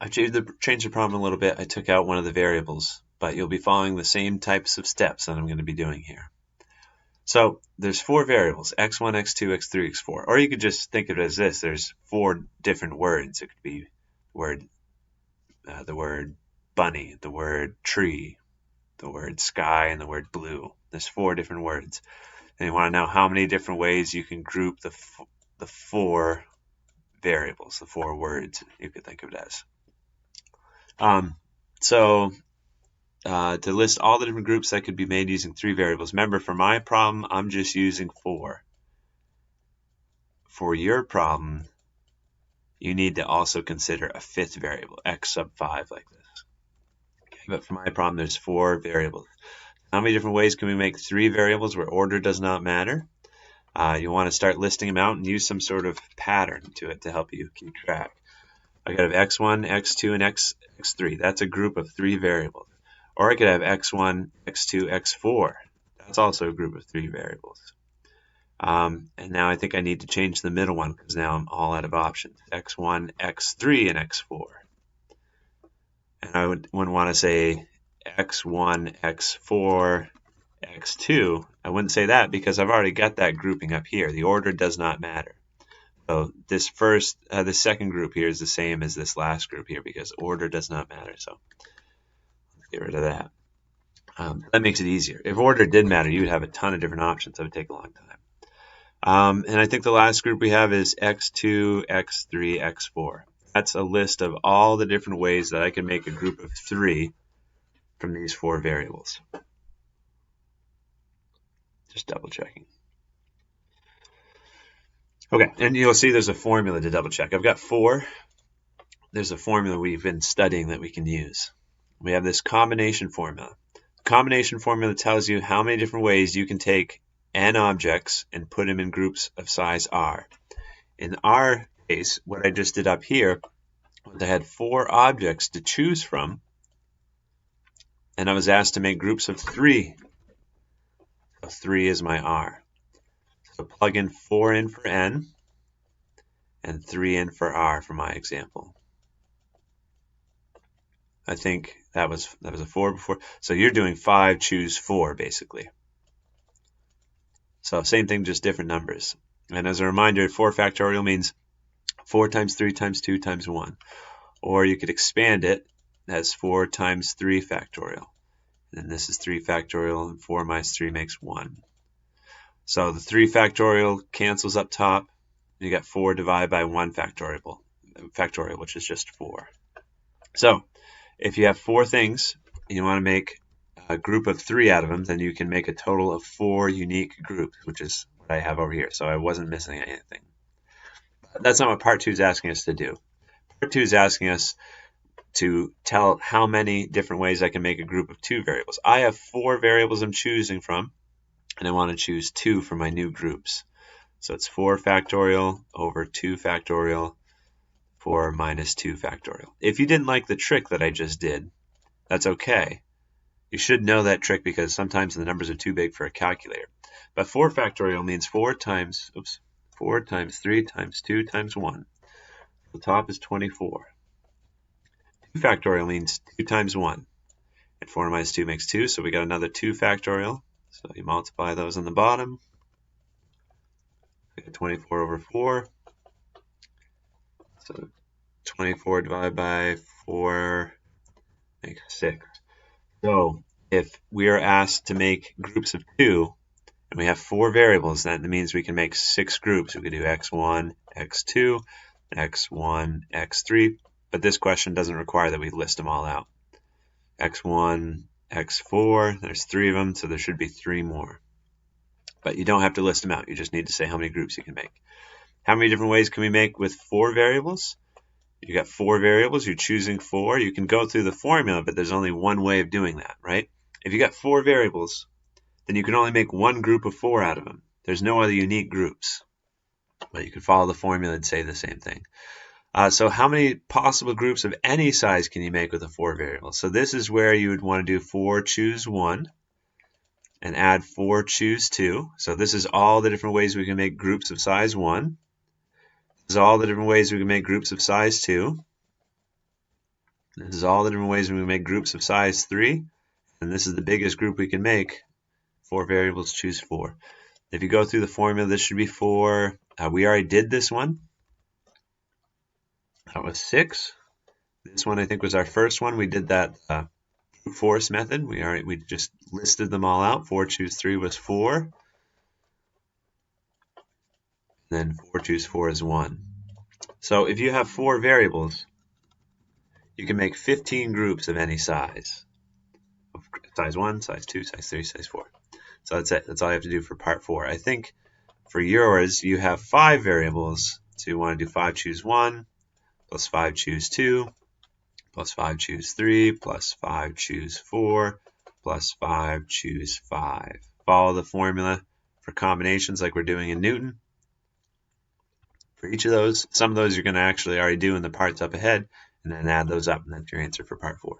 I changed the problem a little bit. I took out one of the variables, but you'll be following the same types of steps that I'm going to be doing here. So there's 4 variables, x1, x2, x3, x4. Or you could just think of it as this. There's 4 different words. It could be the word bunny, the word tree, the word sky, and the word blue. There's 4 different words. And you want to know how many different ways you can group the 4 variables, the 4 words, you could think of it as. To list all the different groups that could be made using 3 variables. Remember, for my problem, I'm just using 4. For your problem, you need to also consider a 5th variable, x sub 5, like this. Okay, but for my problem, there's 4 variables. How many different ways can we make 3 variables where order does not matter? You want to start listing them out and use some sort of pattern to it to help you keep track. I could have x1, x2, and x3. That's a group of 3 variables. Or I could have x1, x2, x4. That's also a group of 3 variables. And now I think I need to change the middle one because now I'm all out of options. x1, x3, and x4. And I wouldn't want to say x1, x4, x2. I wouldn't say that because I've already got that grouping up here. The order does not matter. So this second group here is the same as this last group here because order does not matter. So let's get rid of that. That makes it easier. If order did matter, you would have a ton of different options. That would take a long time. And I think the last group we have is x2, x3, x4. That's a list of all the different ways that I can make a group of 3 from these 4 variables. Just double checking. Okay, and you'll see there's a formula to double check. I've got 4. There's a formula we've been studying that we can use. We have this combination formula. The combination formula tells you how many different ways you can take n objects and put them in groups of size r. In our case, what I just did up here was I had 4 objects to choose from, and I was asked to make groups of 3. So 3 is my r. So plug in 4 in for n and 3 in for r for my example. I think that was a 4 before. So you're doing 5, choose 4 basically. So same thing, just different numbers. And as a reminder, 4 factorial means 4 times 3 times 2 times 1. Or you could expand it as 4 times 3 factorial. And this is 3 factorial, and 4 minus 3 makes 1. So the 3 factorial cancels up top. You got 4 divided by 1 factorial, which is just 4. So if you have 4 things, and you want to make a group of 3 out of them, then you can make a total of 4 unique groups, which is what I have over here. So I wasn't missing anything. That's not what part 2 is asking us to do. Part 2 is asking us to tell how many different ways I can make a group of 2 variables. I have 4 variables I'm choosing from, and I want to choose 2 for my new groups. So it's 4 factorial over 2 factorial, 4 minus 2 factorial. If you didn't like the trick that I just did, that's okay. You should know that trick because sometimes the numbers are too big for a calculator. But 4 factorial means 4 times 3 times 2 times 1. The top is 24. 2 factorial means 2 times 1. And 4 minus 2 makes 2, so we got another 2 factorial. So you multiply those on the bottom. We got 24 over 4. So 24 divided by 4 makes 6. So if we are asked to make groups of 2, and we have 4 variables, that means we can make 6 groups. We could do x1, x2, x1, x3, but this question doesn't require that we list them all out. x1, x4, there's 3 of them, so there should be 3 more. But you don't have to list them out. You just need to say how many groups you can make. How many different ways can we make with 4 variables? You got 4 variables, you're choosing 4. You can go through the formula, but there's only one way of doing that, right? If you got 4 variables, then you can only make one group of 4 out of them. There's no other unique groups. But you could follow the formula and say the same thing. So how many possible groups of any size can you make with a 4 variable? So this is where you would want to do 4 choose 1 and add 4 choose 2. So this is all the different ways we can make groups of size 1. This is all the different ways we can make groups of size 2. This is all the different ways we make groups of size 3, and this is the biggest group we can make. 4 variables, choose 4. If you go through the formula, this should be 4. We already did this one. That was 6. This one I think was our first one. We did that brute force method. We just listed them all out. 4 choose 3 was 4. Then 4 choose 4 is 1. So if you have 4 variables, you can make 15 groups of any size. Size 1, size 2, size 3, size 4. So that's it. That's all you have to do for part 4. I think for yours, you have 5 variables. So you want to do 5 choose 1, plus 5 choose 2, plus 5 choose 3, plus 5 choose 4, plus 5 choose 5. Follow the formula for combinations like we're doing in Newton. For each of those, some of those you're going to actually already do in the parts up ahead, and then add those up, and that's your answer for part 4.